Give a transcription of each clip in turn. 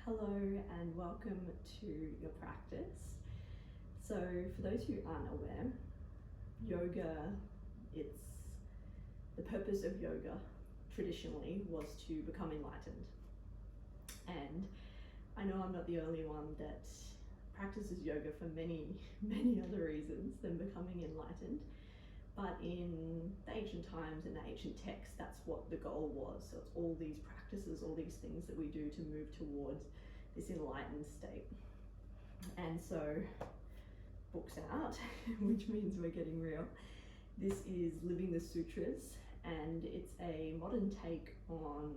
Hello and welcome to your practice. So for those who aren't aware, yoga, the purpose of yoga traditionally was to become enlightened. And I know I'm not the only one that practices yoga for many other reasons than becoming enlightened. But in the ancient times, in the ancient texts, that's what the goal was. So it's all these practices, all these things that we do to move towards this enlightened state. And so, books out, which means we're getting real. This is Living the Sutras, and it's a modern take on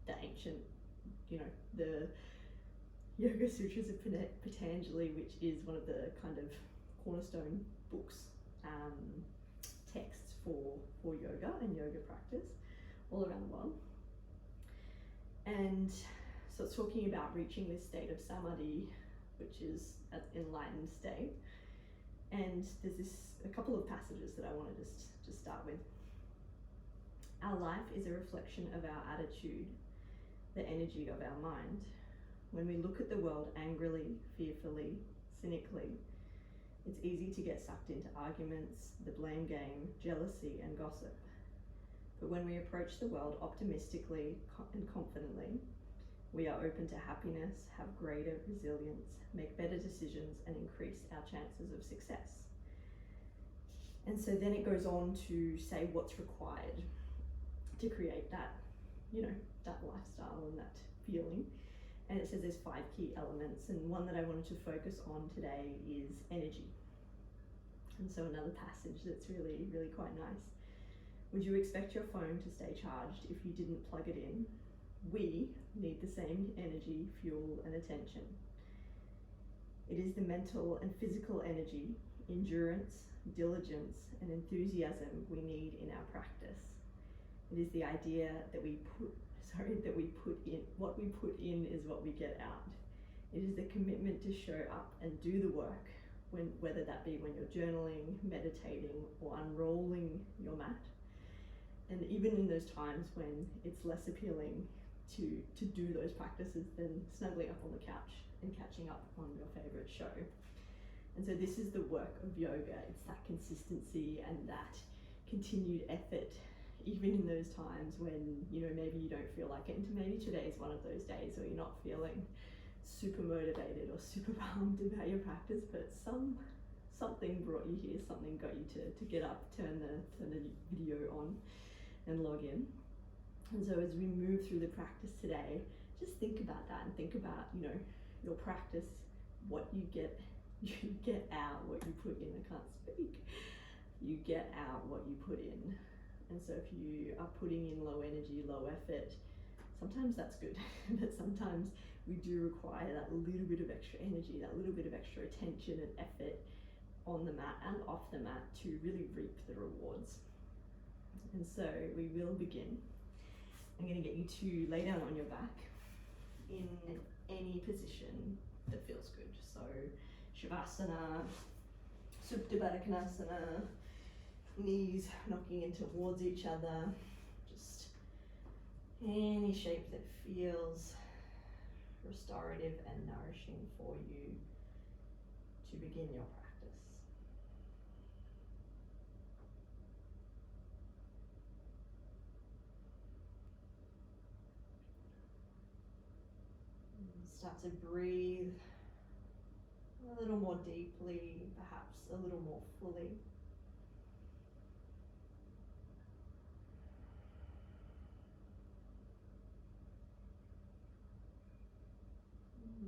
the ancient, the Yoga Sutras of Patanjali, which is one of the kind of cornerstone books, texts for yoga and yoga practice all around the world. And so it's talking about reaching this state of samadhi, which is an enlightened state. And there's a couple of passages that I want to just start with. Our life is a reflection of our attitude, the energy of our mind. When we look at the world angrily, fearfully, cynically, it's easy to get sucked into arguments, the blame game, jealousy, and gossip. But when we approach the world optimistically and confidently, we are open to happiness, have greater resilience, make better decisions, and increase our chances of success. And so then it goes on to say what's required to create that, that lifestyle and that feeling. And it says there's 5 key elements, and one that I wanted to focus on today is energy. And so another passage that's really, really quite nice. Would you expect your phone to stay charged if you didn't plug it in? We need the same energy, fuel, and attention. It is the mental and physical energy, endurance, diligence, and enthusiasm we need in our practice. It is the idea that what we put in is what we get out. It is the commitment to show up and do the work, whether that be when you're journaling, meditating, or unrolling your mat. And even in those times when it's less appealing to do those practices than snuggling up on the couch and catching up on your favorite show. And so this is the work of yoga. It's that consistency and that continued effort, even in those times when, maybe you don't feel like it. And maybe today is one of those days where you're not feeling super motivated or super pumped about your practice, but something brought you here, something got you to get up, turn the video on and log in. And so as we move through the practice today, just think about that and think about, your practice, what you get out, what you put in. I can't speak. You get out what you put in. And so if you are putting in low energy, low effort, sometimes that's good, but sometimes we do require that little bit of extra energy, that little bit of extra attention and effort on the mat and off the mat to really reap the rewards. And so we will begin. I'm going to get you to lay down on your back in any position that feels good. So Shavasana, Supta Baddha Konasana, knees knocking in towards each other, just any shape that feels restorative and nourishing for you to begin your practice. Start to breathe a little more deeply, perhaps a little more fully.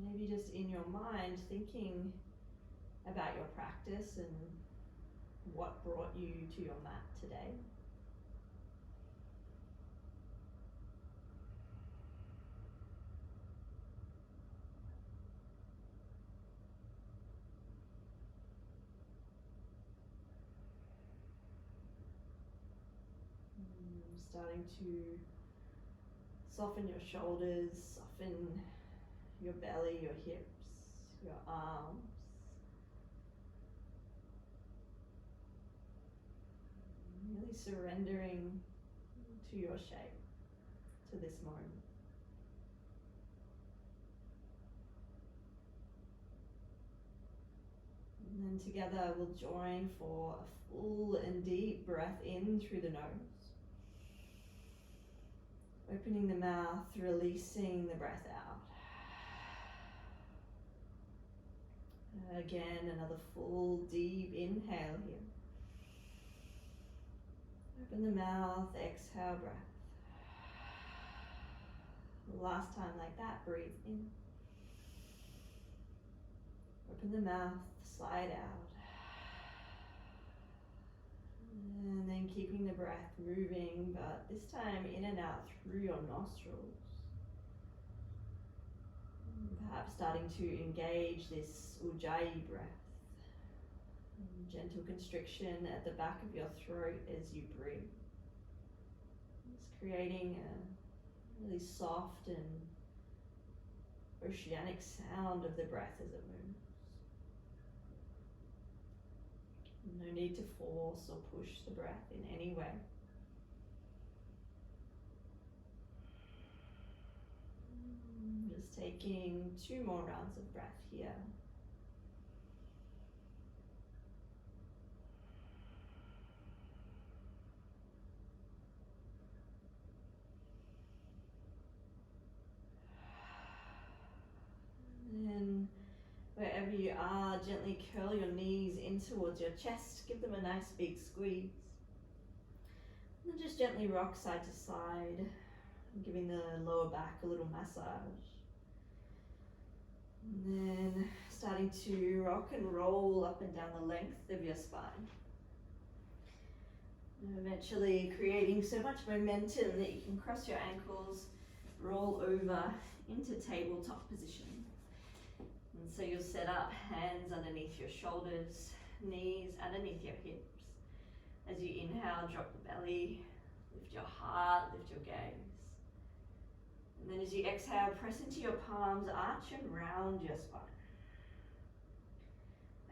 Maybe just in your mind thinking about your practice and what brought you to your mat today. Starting to soften your shoulders, soften your belly, your hips, your arms. Really surrendering to your shape, to this moment. And together we'll join for a full and deep breath in through the nose. Opening the mouth, releasing the breath out. Again, another full deep inhale here. Open the mouth, exhale, breath. Last time like that, breathe in. Open the mouth, slide out. And then keeping the breath moving, but this time in and out through your nostrils. Perhaps starting to engage this Ujjayi breath. Gentle constriction at the back of your throat as you breathe. It's creating a really soft and oceanic sound of the breath as it moves. No need to force or push the breath in any way. Just taking 2 more rounds of breath here. And wherever you are, gently curl your knees in towards your chest. Give them a nice big squeeze. And then just gently rock side to side, giving the lower back a little massage. And then starting to rock and roll up and down the length of your spine. And eventually creating so much momentum that you can cross your ankles, roll over into tabletop position. And so you'll set up hands underneath your shoulders, knees underneath your hips. As you inhale, drop the belly, lift your heart, lift your gaze. And then as you exhale, press into your palms, arch and round your spine.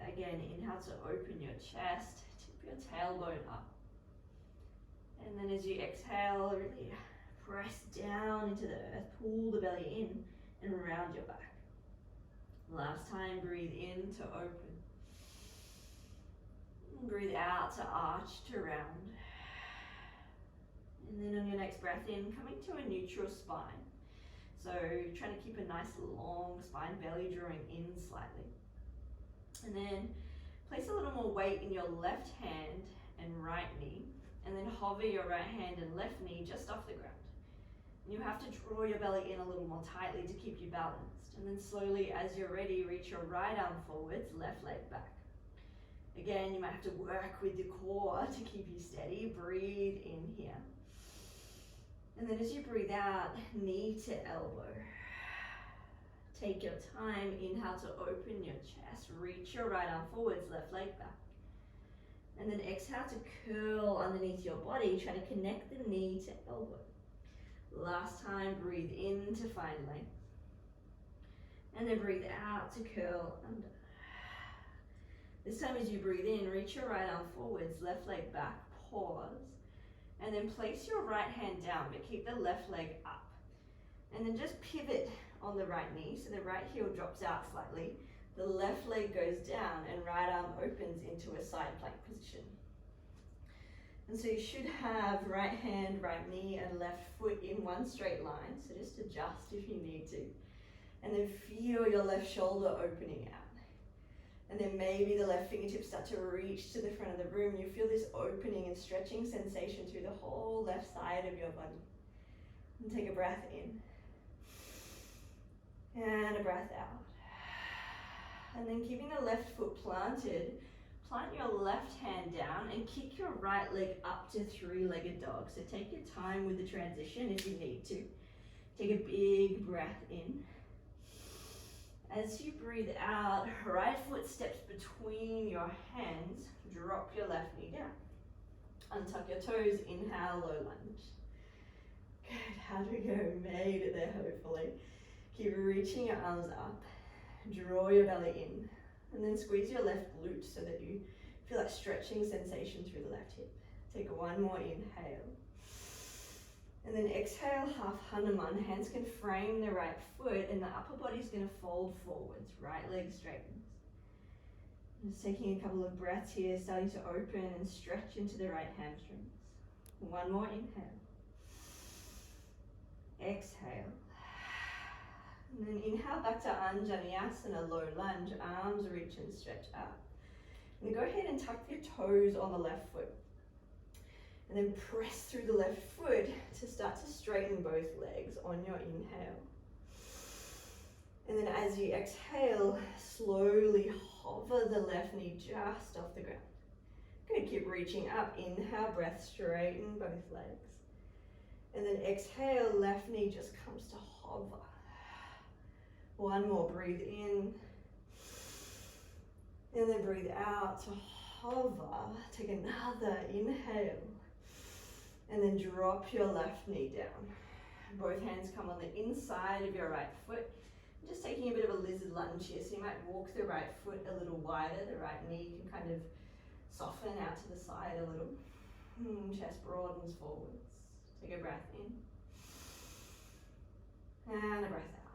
Again, inhale to open your chest, tip your tailbone up. And then as you exhale, really press down into the earth, pull the belly in and round your back. Last time, breathe in to open. And breathe out to arch to round. And then on your next breath in, coming to a neutral spine. So trying to keep a nice long spine, belly drawing in slightly. And then place a little more weight in your left hand and right knee. And then hover your right hand and left knee just off the ground. You have to draw your belly in a little more tightly to keep you balanced. And then slowly, as you're ready, reach your right arm forwards, left leg back. Again, you might have to work with the core to keep you steady. Breathe in here. And then as you breathe out, knee to elbow. Take your time. Inhale to open your chest. Reach your right arm forwards, left leg back. And then exhale to curl underneath your body, trying to connect the knee to elbow. Last time, breathe in to find length. And then breathe out to curl under. This time as you breathe in, reach your right arm forwards, left leg back, pause. And then place your right hand down, but keep the left leg up. And then just pivot on the right knee, so the right heel drops out slightly. The left leg goes down and right arm opens into a side plank position. And so you should have right hand, right knee, and left foot in one straight line. So just adjust if you need to. And then feel your left shoulder opening out. And then maybe the left fingertips start to reach to the front of the room. You feel this opening and stretching sensation through the whole left side of your body. And take a breath in. And a breath out. And then keeping the left foot planted, plant your left hand down and kick your right leg up to three-legged dog. So take your time with the transition if you need to. Take a big breath in. As you breathe out, right foot steps between your hands. Drop your left knee down. Untuck your toes, inhale, low lunge. Good, how do we go? Made it there, hopefully. Keep reaching your arms up. Draw your belly in. And then squeeze your left glute so that you feel that stretching sensation through the left hip. Take one more inhale. And then exhale, half Hanuman. Hands can frame the right foot and the upper body's going to fold forwards. Right leg straightens. Just taking a couple of breaths here, starting to open and stretch into the right hamstrings. One more inhale. Exhale. And then inhale back to Anjali, low lunge, arms reach and stretch up. And then go ahead and tuck your toes on the left foot. And then press through the left foot to start to straighten both legs on your inhale. And then as you exhale, slowly hover the left knee just off the ground. Good, keep reaching up. Inhale, breath, straighten both legs. And then exhale, left knee just comes to hover. One more, breathe in. And then breathe out to hover. Take another inhale. And then drop your left knee down. Both hands come on the inside of your right foot. Just taking a bit of a lizard lunge here, so you might walk the right foot a little wider. The right knee can kind of soften out to the side a little. Chest broadens forwards. Take a breath in. And a breath out.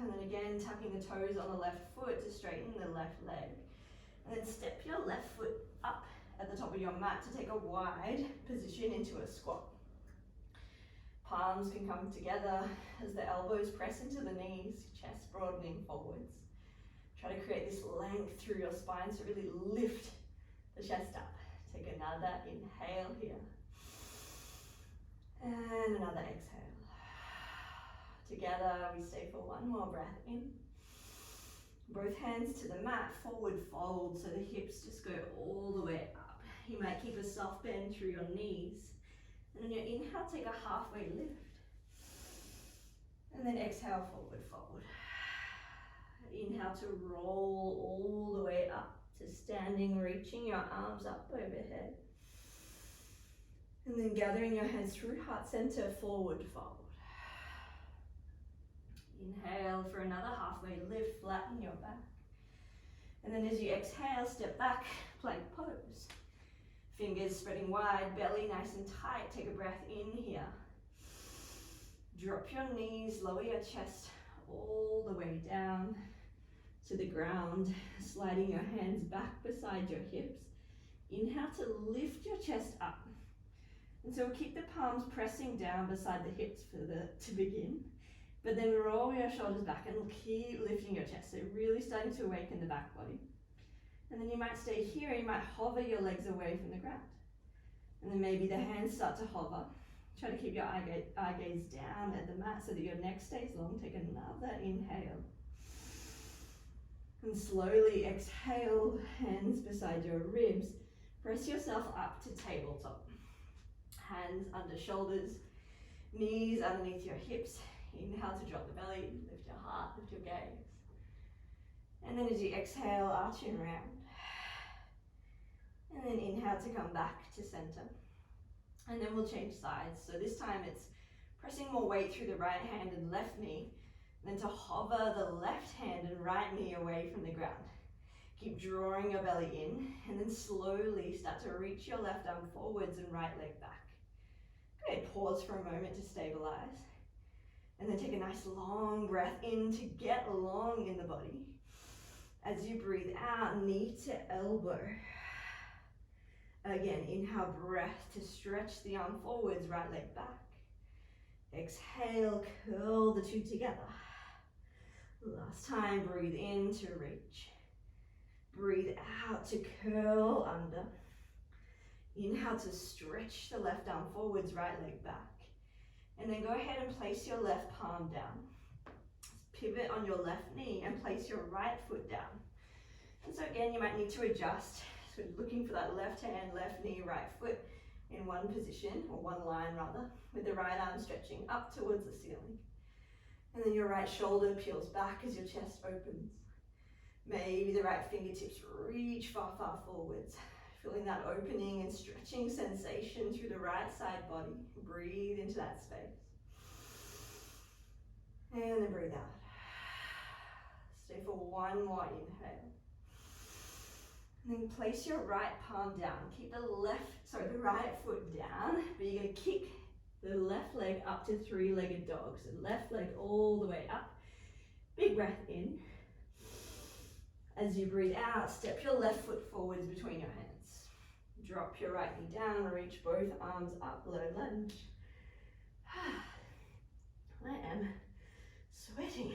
And then again, tucking the toes on the left foot to straighten the left leg. And then step your left foot up at the top of your mat to take a wide position into a squat. Palms can come together as the elbows press into the knees, chest broadening forwards. Try to create this length through your spine, so really lift the chest up. Take another inhale here. And another exhale. Together we stay for one more breath in. Both hands to the mat, forward fold, so the hips just go all the way up. You might keep a soft bend through your knees. And then your inhale, take a halfway lift. And then exhale, forward fold. Inhale to roll all the way up to standing, reaching your arms up overhead. And then gathering your hands through heart center, forward fold. Inhale for another halfway lift, flatten your back. And then as you exhale, step back, plank pose. Fingers spreading wide, belly nice and tight. Take a breath in here. Drop your knees, lower your chest all the way down to the ground, sliding your hands back beside your hips. Inhale to lift your chest up. And so we'll keep the palms pressing down beside the hips to begin. But then roll your shoulders back and keep lifting your chest. So really starting to awaken the back body. And then you might stay here, you might hover your legs away from the ground. And then maybe the hands start to hover. Try to keep your eye gaze down at the mat so that your neck stays long. Take another inhale. And slowly exhale, hands beside your ribs. Press yourself up to tabletop. Hands under shoulders, knees underneath your hips. Inhale to drop the belly, lift your heart, lift your gaze. And then as you exhale, arching round. And then inhale to come back to center. And then we'll change sides. So this time it's pressing more weight through the right hand and left knee, then to hover the left hand and right knee away from the ground. Keep drawing your belly in, and then slowly start to reach your left arm forwards and right leg back. Good, pause for a moment to stabilize. And then take a nice long breath in to get long in the body. As you breathe out, knee to elbow. Again, inhale, breath to stretch the arm forwards, right leg back. Exhale, curl the two together. Last time, breathe in to reach. Breathe out to curl under. Inhale to stretch the left arm forwards, right leg back. And then go ahead and place your left palm down. Pivot on your left knee and place your right foot down. And so again, you might need to adjust. So looking for that left hand, left knee, right foot in one position, or one line rather, with the right arm stretching up towards the ceiling. And then your right shoulder peels back as your chest opens. Maybe the right fingertips reach far, far forwards. Feeling that opening and stretching sensation through the right side body. Breathe into that space. And then breathe out. Stay for one more inhale. And then place your right palm down. Keep the right foot down, but you're going to kick the left leg up to three-legged dog. So left leg all the way up. Big breath in. As you breathe out, step your left foot forwards between your hands. Drop your right knee down, reach both arms up, low lunge. I am sweating.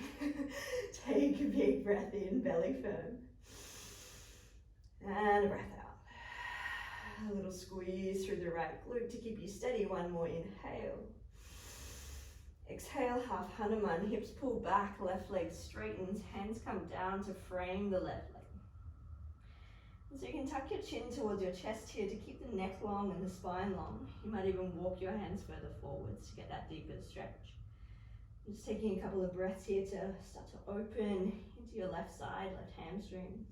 Take a big breath in, belly firm. And a breath out. A little squeeze through the right glute to keep you steady. One more inhale. Exhale, half Hanuman, hips pull back, left leg straightens, hands come down to frame the left leg. And so you can tuck your chin towards your chest here to keep the neck long and the spine long. You might even walk your hands further forwards to get that deeper stretch. Just taking a couple of breaths here to start to open into your left side, left hamstring.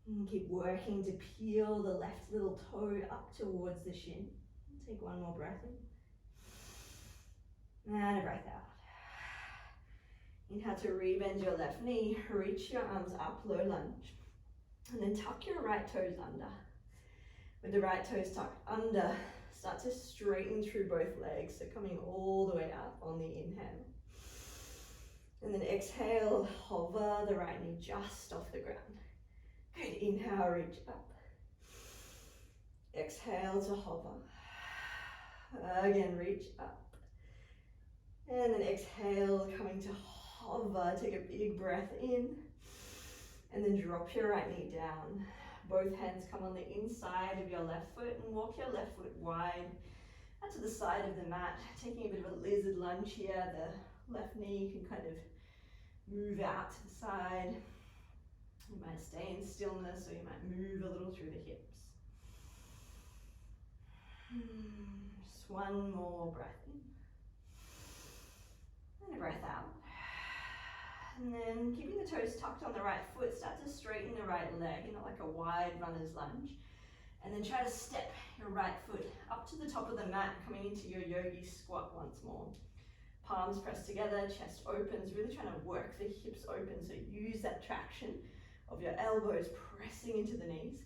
And keep working to peel the left little toe up towards the shin. Take one more breath in. And a breath out. Inhale to rebend your left knee, reach your arms up, low lunge. And then tuck your right toes under. With the right toes tucked under, start to straighten through both legs, so coming all the way up on the inhale. And then exhale, hover the right knee just off the ground. Good, inhale, reach up. Exhale to hover. Again, reach up. And then exhale, coming to hover. Take a big breath in. And then drop your right knee down. Both hands come on the inside of your left foot and walk your left foot wide out to the side of the mat. Taking a bit of a lizard lunge here. The left knee can kind of move out to the side. You might stay in stillness, or you might move a little through the hips. Just one more breath in. And a breath out. And then keeping the toes tucked on the right foot, start to straighten the right leg, like a wide runner's lunge. And then try to step your right foot up to the top of the mat, coming into your yogi squat once more. Palms pressed together, chest opens, really trying to work the hips open. So use that traction of your elbows pressing into the knees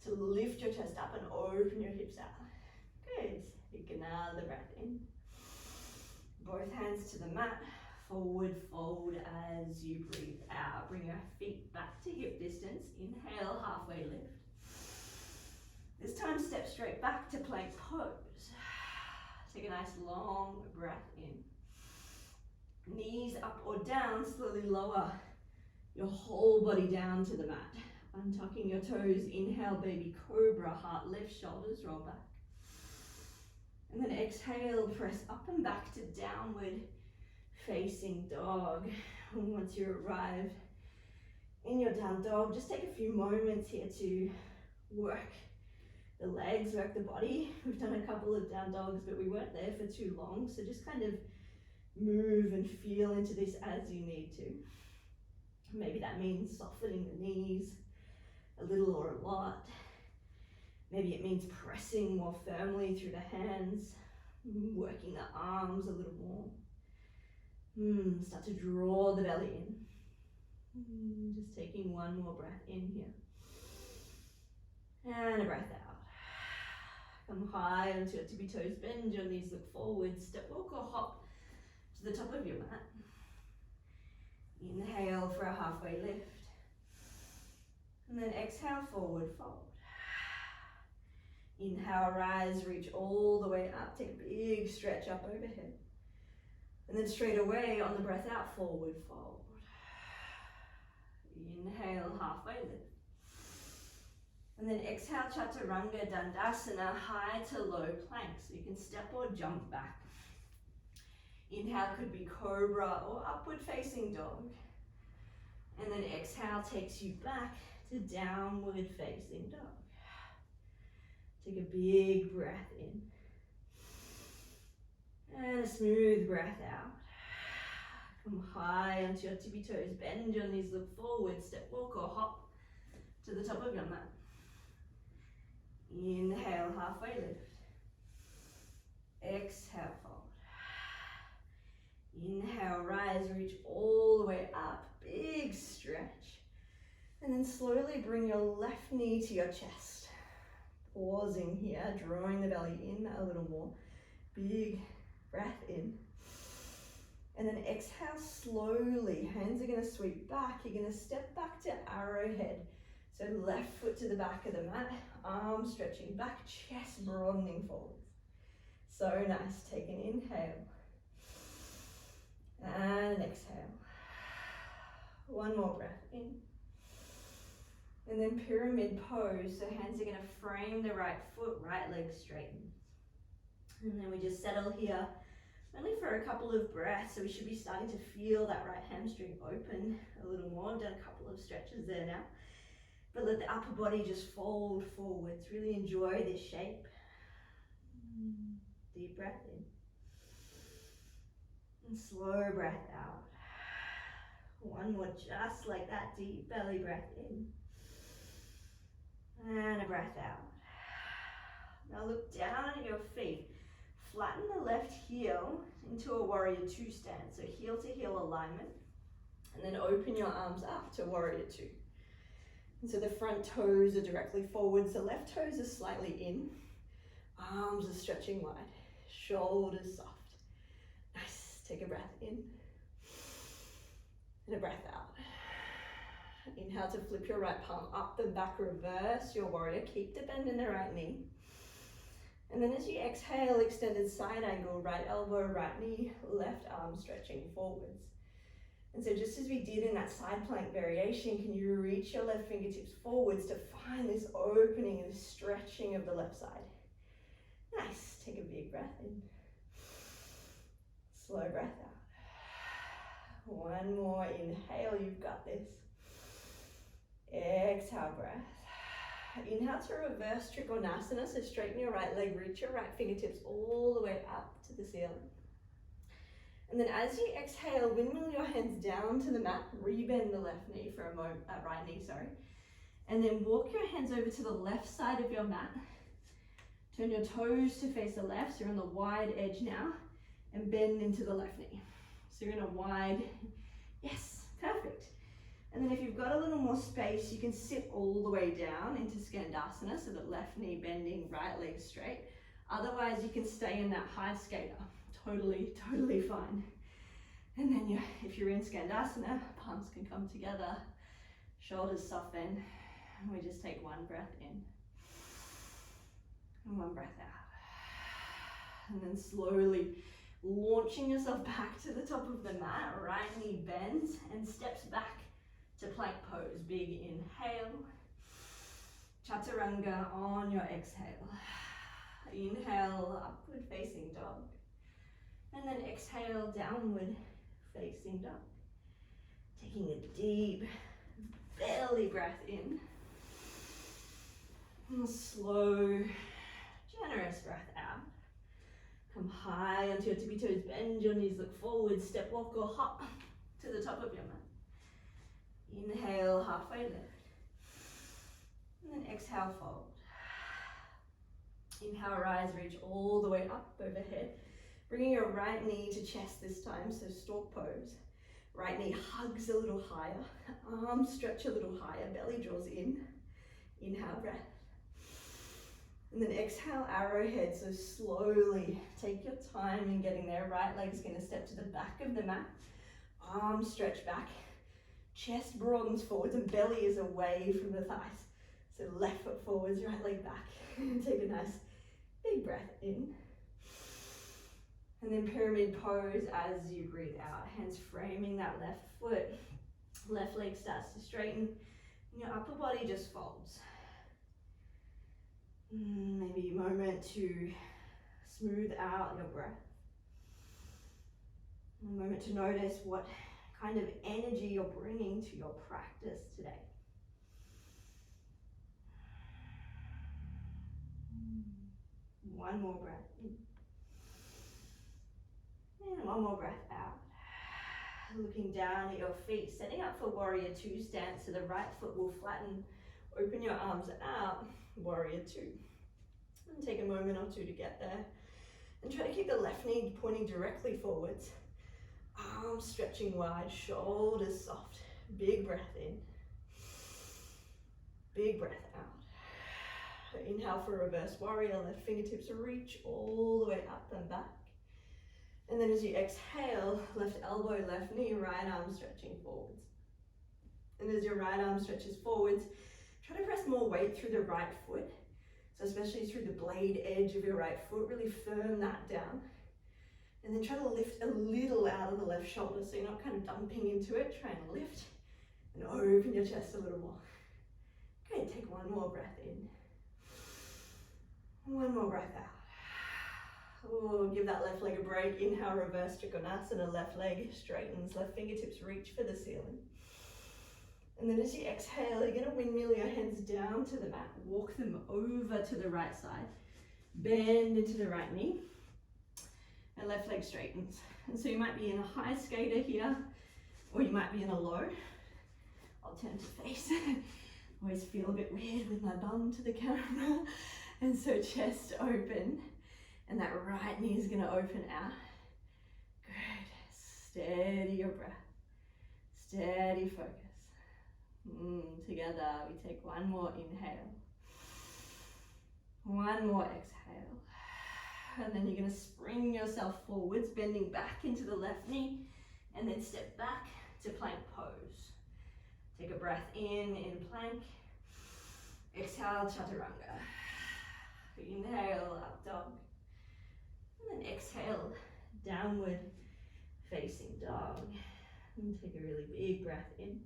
to lift your chest up and open your hips out. Good. Take another breath in. Both hands to the mat. Forward fold as you breathe out. Bring your feet back to hip distance. Inhale, halfway lift. This time step straight back to plank pose. Take a nice long breath in. Knees up or down, slowly lower your whole body down to the mat. Untucking your toes, inhale, baby cobra, heart lift, shoulders roll back. And then exhale, press up and back to downward facing dog. And once you arrive in your down dog, just take a few moments here to work the legs, work the body. We've done a couple of down dogs, but we weren't there for too long. So just kind of move and feel into this as you need to. Maybe that means softening the knees a little or a lot. Maybe it means pressing more firmly through the hands, working the arms a little more. Start to draw the belly in. Just taking one more breath in here. And a breath out. Come high onto your tippy toes, bend your knees, look forward, step, walk or hop to the top of your mat. Inhale for a halfway lift. And then exhale, forward fold. Inhale, rise, reach all the way up. Take a big stretch up overhead. And then straight away on the breath out, forward fold. Inhale, halfway lift. And then exhale, Chaturanga Dandasana, high to low plank. So you can step or jump back. Inhale could be cobra or upward facing dog. And then exhale takes you back to downward facing dog. Take a big breath in. And a smooth breath out. Come high onto your tippy toes, bend your knees, look forward, step, walk or hop to the top of your mat. Inhale, halfway lift. Exhale, fold. Inhale, rise, reach all the way up, big stretch. And then slowly bring your left knee to your chest. Pausing here, drawing the belly in a little more. Big breath in. And then exhale slowly. Hands are going to sweep back. You're going to step back to arrowhead. So left foot to the back of the mat, arms stretching back, chest broadening forwards. So nice. Take an inhale. And an exhale. One more breath in. And then pyramid pose. So hands are going to frame the right foot, right leg straightens. And then we just settle here only for a couple of breaths. So we should be starting to feel that right hamstring open a little more. I've done a couple of stretches there now. But let the upper body just fold forwards. Really enjoy this shape. Deep breath in. And slow breath out. One more just like that. Deep belly breath in. And a breath out. Now look down at your feet. Flatten the left heel into a warrior two stance. So heel to heel alignment. And then open your arms up to warrior two. And so the front toes are directly forwards, the left toes are slightly in. Arms are stretching wide, shoulders soft. Nice, take a breath in. And a breath out. Inhale to flip your right palm up and back, reverse your warrior. Keep the bend in the right knee. And then as you exhale, extended side angle, right elbow, right knee, left arm stretching forwards. And so just as we did in that side plank variation, can you reach your left fingertips forwards to find this opening and stretching of the left side? Nice, take a big breath in. Slow breath out. One more inhale, you've got this. Exhale, breath. Inhale to reverse Trikonasana, so straighten your right leg, reach your right fingertips all the way up to the ceiling. And then as you exhale, windmill your hands down to the mat, rebend the left knee for a moment, right knee, sorry. And then walk your hands over to the left side of your mat. Turn your toes to face the left, so you're on the wide edge now, and bend into the left knee. So you're in a wide, yes, perfect. And then if you've got a little more space, you can sit all the way down into Skandasana, so the left knee bending, right leg straight. Otherwise, you can stay in that high skater. Totally fine. And then if you're in Skandasana, palms can come together, shoulders soften, and we just take one breath in and one breath out. And then slowly launching yourself back to the top of the mat, right knee bends and steps back to plank pose. Big inhale, chaturanga on your exhale. Inhale, upward facing dog. And then exhale, downward facing dog. Taking a deep belly breath in. And slow, generous breath out. Come high onto your tippy toes, bend your knees, look forward, step, walk or hop to the top of your mat. Inhale, halfway lift. And then exhale, fold. Inhale, rise, reach all the way up overhead. Bringing your right knee to chest this time, so stork pose. Right knee hugs a little higher, arms stretch a little higher, belly draws in. Inhale, breath. And then exhale, arrowhead, so slowly take your time in getting there. Right leg's gonna step to the back of the mat, arms stretch back, chest broadens forwards and belly is away from the thighs. So left foot forwards, right leg back. Take a nice big breath in. And then pyramid pose as you breathe out. Hands framing that left foot. Left leg starts to straighten. And your upper body just folds. Maybe a moment to smooth out your breath. A moment to notice what kind of energy you're bringing to your practice today. One more breath in. And one more breath out. Looking down at your feet, setting up for warrior two stance, so the right foot will flatten. Open your arms out, warrior two. And take a moment or two to get there. And try to keep the left knee pointing directly forwards. Arms stretching wide, shoulders soft. Big breath in. Big breath out. Inhale for reverse warrior, left fingertips reach all the way up and back. And then as you exhale, left elbow, left knee, right arm stretching forwards. And as your right arm stretches forwards, try to press more weight through the right foot. So especially through the blade edge of your right foot, really firm that down. And then try to lift a little out of the left shoulder, so you're not kind of dumping into it. Try and lift and open your chest a little more. Okay, take one more breath in. One more breath out. Oh, give that left leg a break. Inhale, reverse Skandasana, left leg straightens, left fingertips reach for the ceiling. And then as you exhale, you're gonna windmill your hands down to the mat, walk them over to the right side, bend into the right knee, and left leg straightens. And so you might be in a high skater here, or you might be in a low. I'll turn to face. Always feel a bit weird with my bum to the camera. And so chest open, and that right knee is gonna open out. Good, steady your breath, steady focus. Together, we take one more inhale, one more exhale, and then you're going to spring yourself forwards, bending back into the left knee, and then step back to plank pose. Take a breath in plank, exhale, chaturanga. Inhale, up dog, and then exhale, downward facing dog. And take a really big breath in.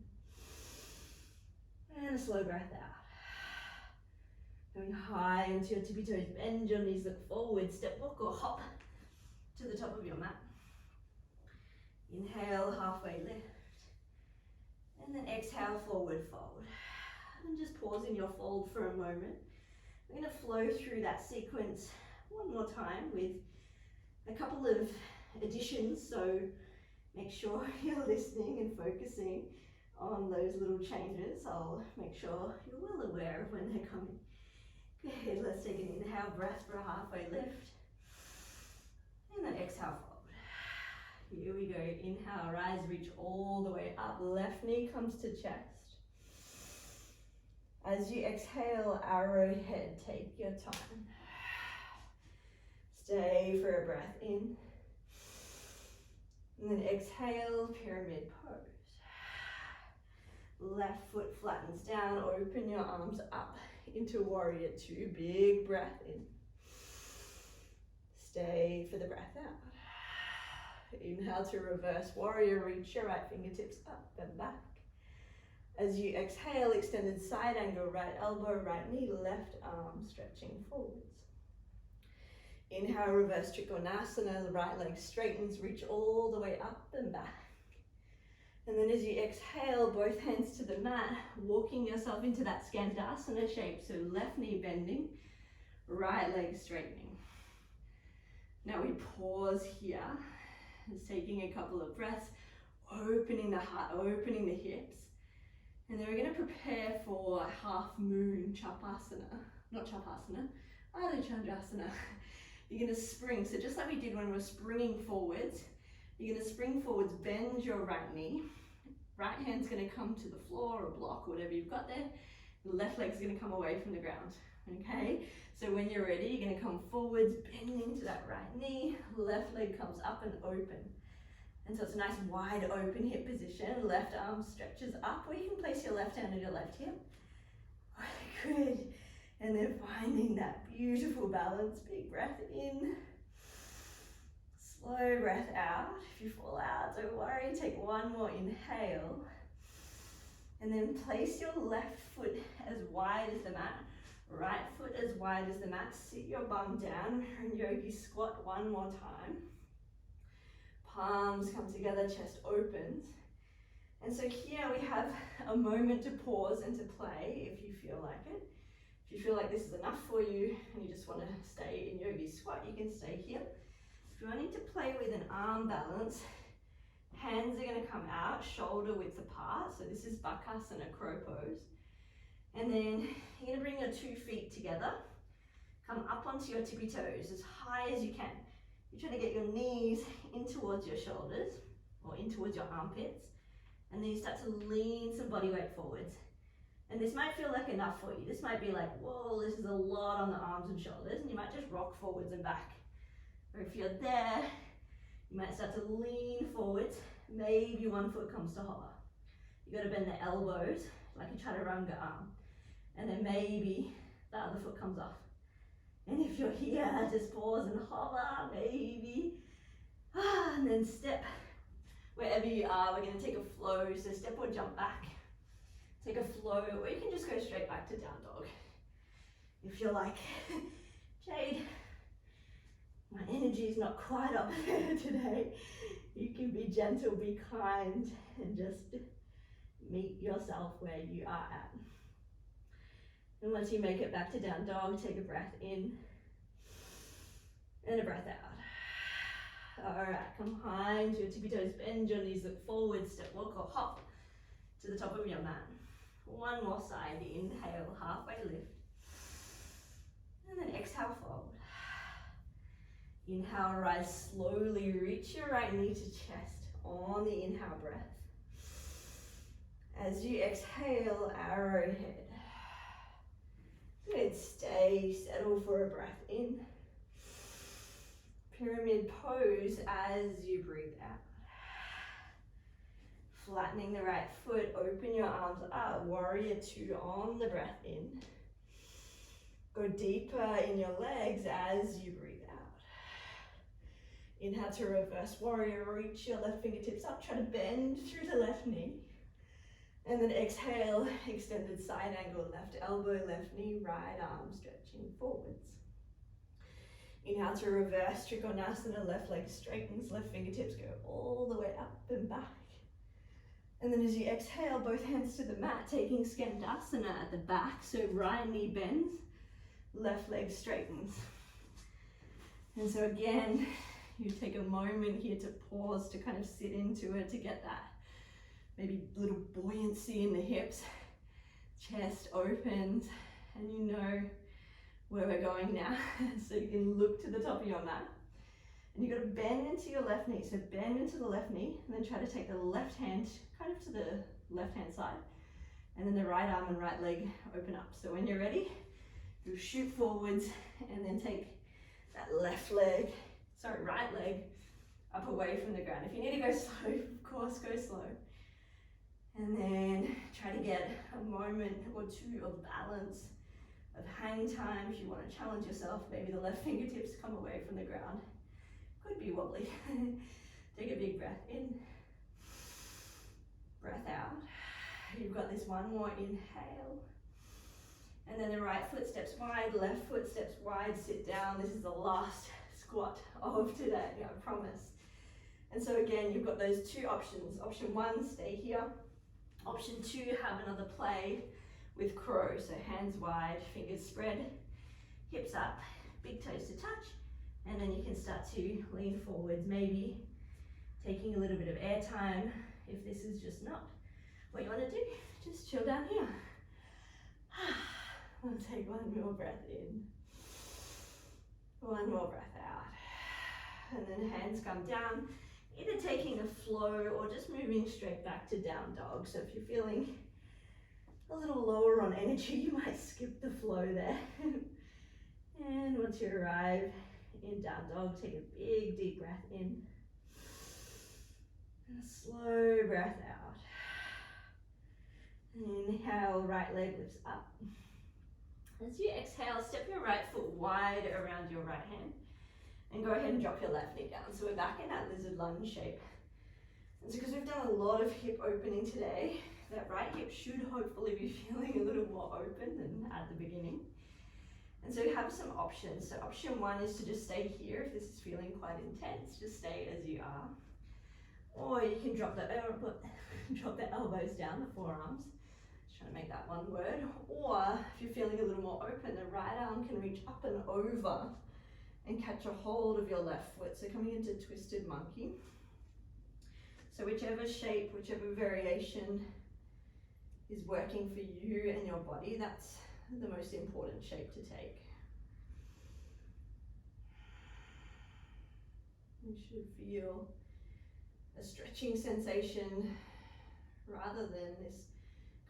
And a slow breath out. Going high into your tippy toes, bend your knees, look forward, step, walk or hop to the top of your mat. Inhale, halfway lift. And then exhale, forward fold. And just pause in your fold for a moment. We're going to flow through that sequence one more time with a couple of additions, so make sure you're listening and focusing on those little changes. I'll make sure you're well aware of when they're coming. Good, let's take an inhale, breath for a halfway lift. And then exhale, fold. Here we go, inhale, rise, reach all the way up. Left knee comes to chest. As you exhale, arrowhead, take your time. Stay for a breath in. And then exhale, pyramid pose. Left foot flattens down, open your arms up into warrior two. Big breath in. Stay for the breath out. Inhale to reverse warrior, reach your right fingertips up and back. As you exhale, extended side angle, right elbow, right knee, left arm stretching forwards. Inhale, reverse Trikonasana, the right leg straightens, reach all the way up and back. And then as you exhale, both hands to the mat, walking yourself into that Skandasana shape. So left knee bending, right leg straightening. Now we pause here, just taking a couple of breaths, opening the heart, opening the hips. And then we're going to prepare for half moon Chapasana, not Chapasana, Ardha Chandrasana. You're going to spring, so just like we did when we were springing forwards, you're going to spring forwards, bend your right knee. Right hand's going to come to the floor or block, whatever you've got there. The left leg's going to come away from the ground, okay? So when you're ready, you're going to come forwards, bending to that right knee. Left leg comes up and open. And so it's a nice wide open hip position. Left arm stretches up, or you can place your left hand on your left hip. Good. And then finding that beautiful balance. Big breath in. Slow breath out. If you fall out, don't worry. Take one more inhale. And then place your left foot as wide as the mat. Right foot as wide as the mat. Sit your bum down and yogi squat one more time. Palms come together, chest opens. And so here we have a moment to pause and to play if you feel like it. If you feel like this is enough for you and you just want to stay in yogi squat, you can stay here. If you're wanting to play with an arm balance, hands are going to come out, shoulder width apart. So this is Bakasana, crow pose. And then you're going to bring your 2 feet together. Come up onto your tippy toes as high as you can. You're trying to get your knees in towards your shoulders or in towards your armpits. And then you start to lean some body weight forwards. And this might feel like enough for you. This might be like, whoa, this is a lot on the arms and shoulders. And you might just rock forwards and back. Or if you're there, You might start to lean forwards. Maybe one foot comes to hover. You got to bend the elbows like a chaturanga arm. And then maybe the other foot comes off. And if you're here, just pause and hover, maybe. And then step wherever you are. We're going to take a flow, so step or jump back. Take a flow, or you can just go straight back to down dog. If you're like, Jade, my energy is not quite up there today, you can be gentle, be kind, and just meet yourself where you are at. And once you make it back to down dog, take a breath in and a breath out. All right, come high into your tippy toes, bend your knees, look forward, step, walk or hop to the top of your mat. One more side, inhale, halfway lift. And then exhale, fold. Inhale, rise slowly, reach your right knee to chest on the inhale breath. As you exhale, arrowhead. Good, stay, settle for a breath in. Pyramid pose as you breathe out. Flattening the right foot, open your arms up, warrior two on the breath in. Go deeper in your legs as you breathe out. Inhale to reverse warrior, reach your left fingertips up, try to bend through the left knee. And then exhale, extended side angle, left elbow, left knee, right arm stretching forwards. Inhale to reverse Trikonasana, left leg straightens, left fingertips go all the way up and back. And then as you exhale, both hands to the mat, taking Skandasana at the back, so right knee bends, left leg straightens. And so again, you take a moment here to pause, to kind of sit into it, to get that maybe little buoyancy in the hips, chest opens, and you know where we're going now. So you can look to the top of your mat. And you've got to bend into your left knee. So bend into the left knee, and then try to take the left hand kind of to the left hand side. And then the right arm and right leg open up. So when you're ready, you'll shoot forwards and then take that right leg up away from the ground. If you need to go slow, of course, go slow. And then try to get a moment or two of balance, of hang time. If you want to challenge yourself, maybe the left fingertips come away from the ground. Could be wobbly. Take a big breath in, breath out. You've got this one more inhale. And then the right foot steps wide, left foot steps wide, sit down. This is the last squat of today, I promise. And so again, you've got those two options. Option one, stay here. Option two, have another play with crow. So hands wide, fingers spread, hips up, big toes to touch. And then you can start to lean forwards, maybe taking a little bit of air time. If this is just not what you want to do, just chill down here. We'll take one more breath in, one more breath out. And then hands come down, either taking a flow or just moving straight back to down dog. So if you're feeling a little lower on energy, you might skip the flow there. And once you arrive in down dog, take a big deep breath in and a slow breath out. Inhale, right leg lifts up. As you exhale, step your right foot wide around your right hand and go ahead and drop your left knee down. So we're back in that lizard lunge shape. And so because we've done a lot of hip opening today, that right hip should hopefully be feeling a little more open than at the beginning. And so you have some options. So option one is to just stay here. If this is feeling quite intense, just stay as you are. Or you can drop the elbows down, the forearms. Just trying to make that one word. Or if you're feeling a little more open, the right arm can reach up and over and catch a hold of your left foot. So coming into twisted monkey. So whichever shape, whichever variation is working for you and your body, that's the most important shape to take. You should feel a stretching sensation rather than this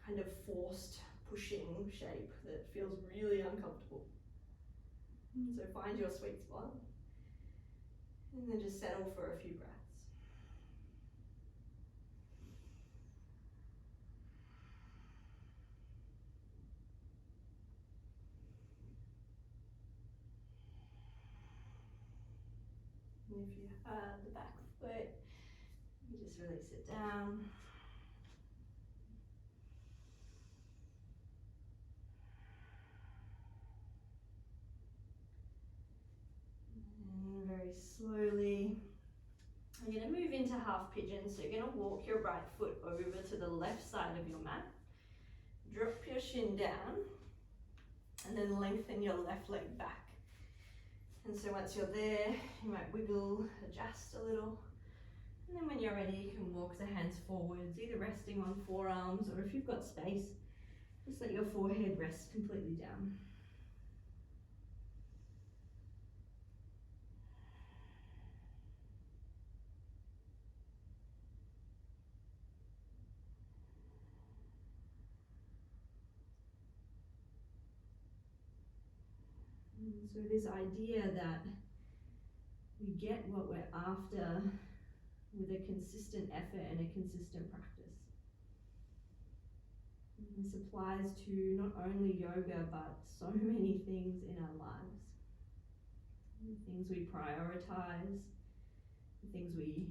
kind of forced pushing shape that feels really uncomfortable. So find your sweet spot. And then just settle for a few breaths. And if you have the back foot, you just release it down. And very slowly, you're going to move into half pigeon. So you're going to walk your right foot over to the left side of your mat. Drop your shin down and then lengthen your left leg back. And so once you're there, you might wiggle, adjust a little. And then when you're ready, you can walk the hands forwards, either resting on forearms, or if you've got space, just let your forehead rest completely down. And so this idea that we get what we're after with a consistent effort and a consistent practice. And this applies to not only yoga, but so many things in our lives. The things we prioritize, the things we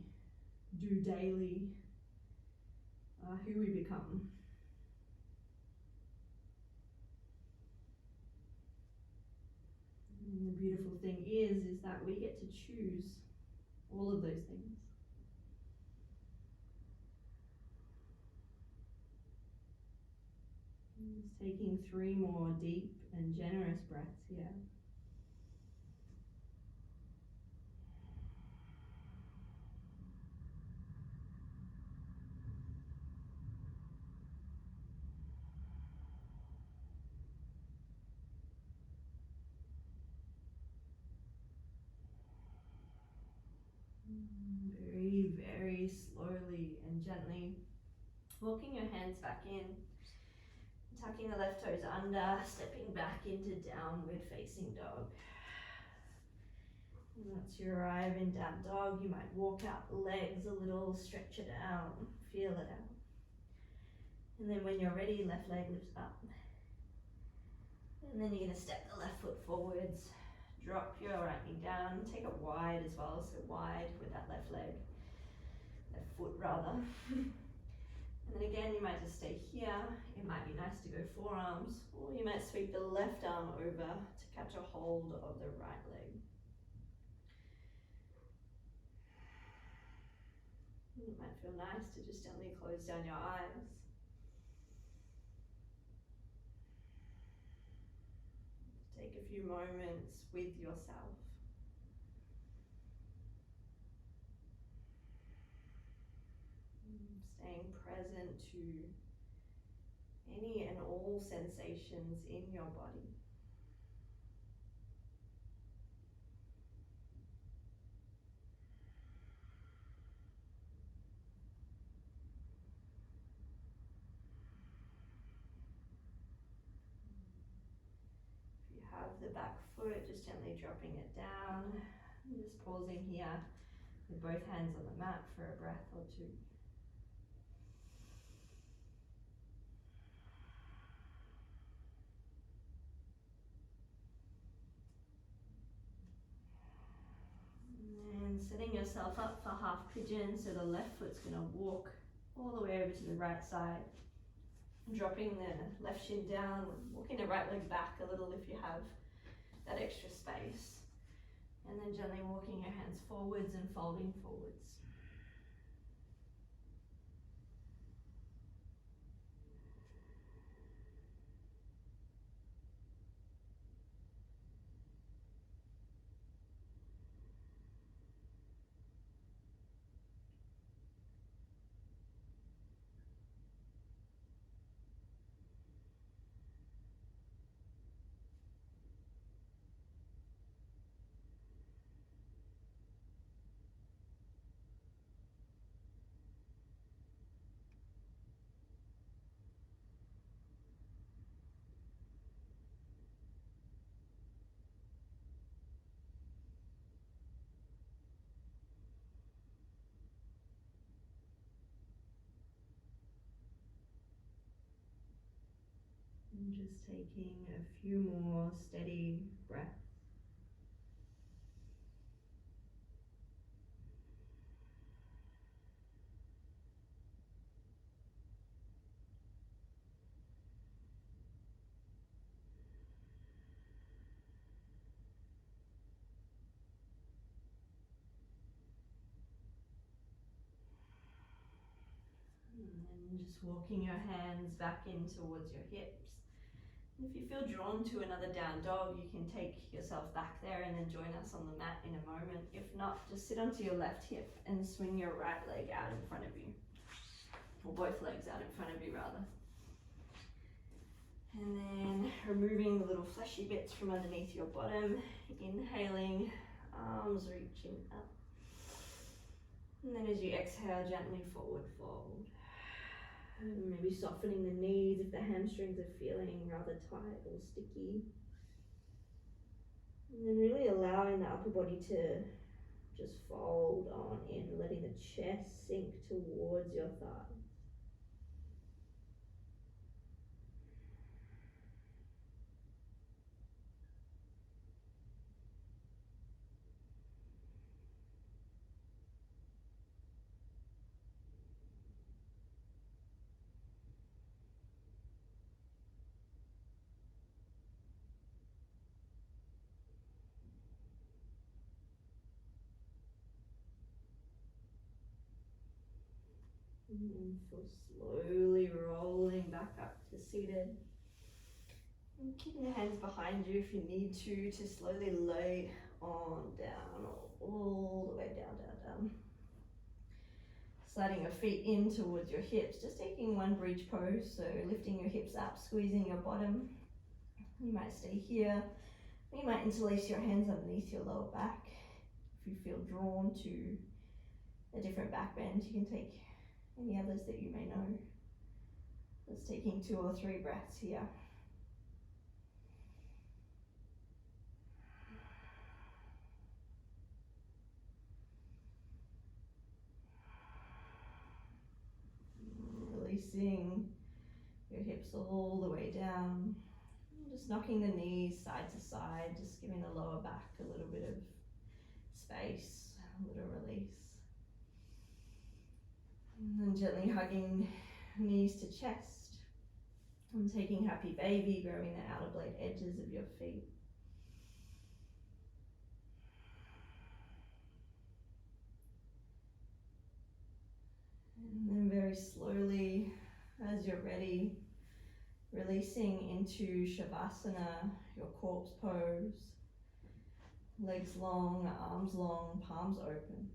do daily, who we become. And the beautiful thing is that we get to choose all of those things. Just taking 3 more deep and generous breaths here. Very, very slowly and gently walking your hands back in, tucking the left toes under, stepping back into downward facing dog. And once you arrive in down dog, you might walk out the legs a little, stretch it out, feel it out. And then when you're ready, left leg lifts up. And then you're going to step the left foot forwards, drop your right knee down, take it wide as well, so wide with that left leg, left foot rather. And then again, you might just stay here. It might be nice to go forearms, or you might sweep the left arm over to catch a hold of the right leg. It might feel nice to just gently close down your eyes. Take a few moments with yourself. Staying present to any and all sensations in your body. If you have the back foot, just gently dropping it down. And just pausing here with both hands on the mat for a breath or two. And setting yourself up for half pigeon, so the left foot's going to walk all the way over to the right side. Dropping the left shin down, walking the right leg back a little if you have that extra space. And then gently walking your hands forwards and folding forwards. And just taking a few more steady breaths. And then just walking your hands back in towards your hips. If you feel drawn to another down dog, you can take yourself back there and then join us on the mat in a moment. If not, just sit onto your left hip and swing your right leg out in front of you. Or both legs out in front of you, rather. And then removing the little fleshy bits from underneath your bottom. Inhaling, arms reaching up. And then as you exhale, gently forward fold. And maybe softening the knees if the hamstrings are feeling rather tight or sticky. And then really allowing the upper body to just fold on in, letting the chest sink towards your thighs. And feel slowly rolling back up to seated. And keeping your hands behind you if you need to slowly lay on down, all the way down, down, down. Sliding your feet in towards your hips, just taking one bridge pose, so lifting your hips up, squeezing your bottom. You might stay here. You might interlace your hands underneath your lower back. If you feel drawn to a different back bend, you can take any others that you may know. Just taking 2 or 3 breaths here. Releasing your hips all the way down. Just knocking the knees side to side, just giving the lower back a little bit of space, a little release. And then gently hugging knees to chest. And taking happy baby, growing the outer blade edges of your feet. And then very slowly, as you're ready, releasing into Shavasana, your corpse pose. Legs long, arms long, palms open.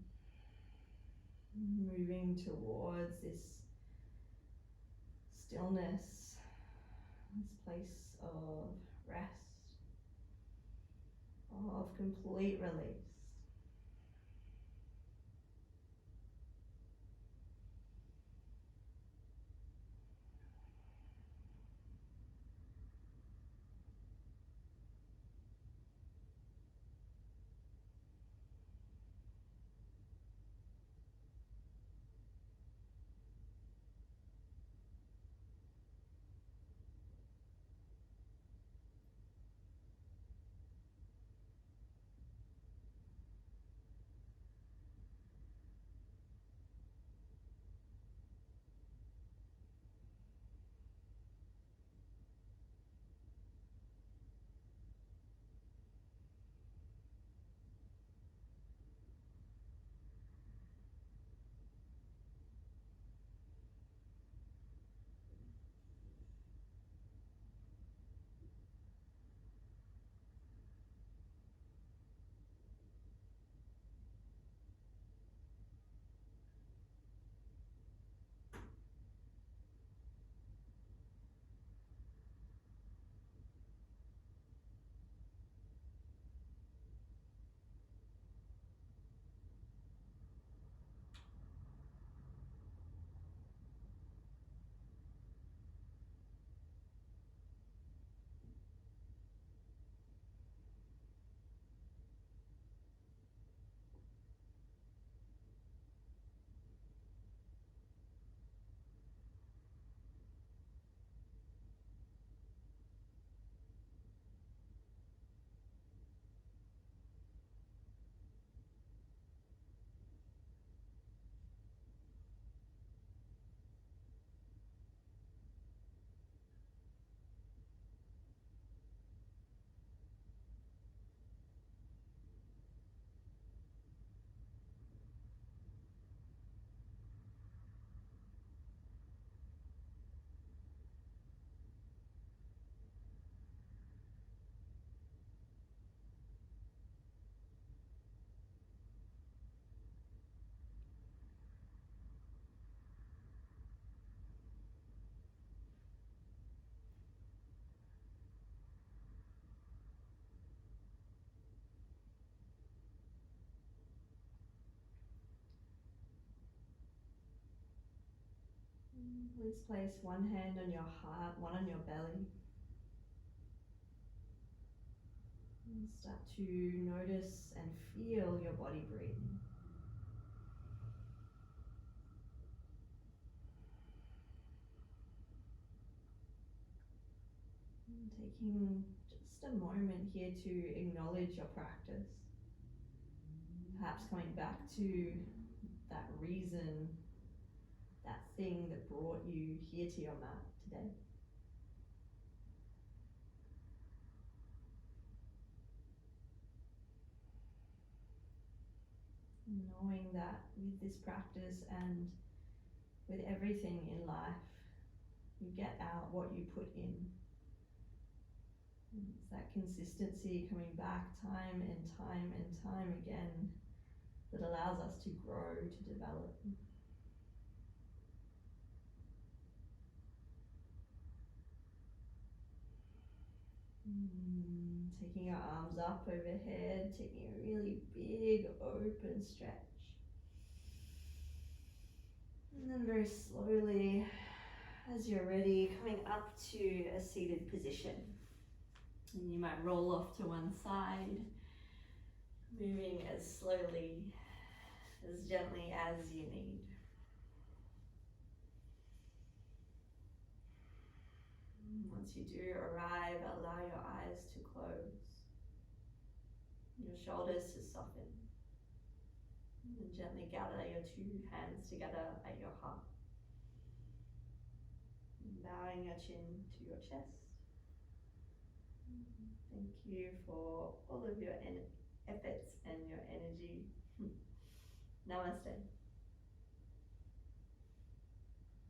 Moving towards this stillness, this place of rest, of complete release. Let's place one hand on your heart, one on your belly. And start to notice and feel your body breathing. And taking just a moment here to acknowledge your practice. Perhaps coming back to that reason, that thing that brought you here to your mat today. Knowing that with this practice and with everything in life, you get out what you put in. And it's that consistency coming back time and time and time again that allows us to grow, to develop. Taking your arms up overhead, taking a really big open stretch. And then very slowly, as you're ready, coming up to a seated position. And you might roll off to one side, moving as slowly, as gently as you need. Once you do arrive, allow your eyes to close, your shoulders to soften, and gently gather your two hands together at your heart. Bowing your chin to your chest. Thank you for all of your efforts and your energy. Namaste.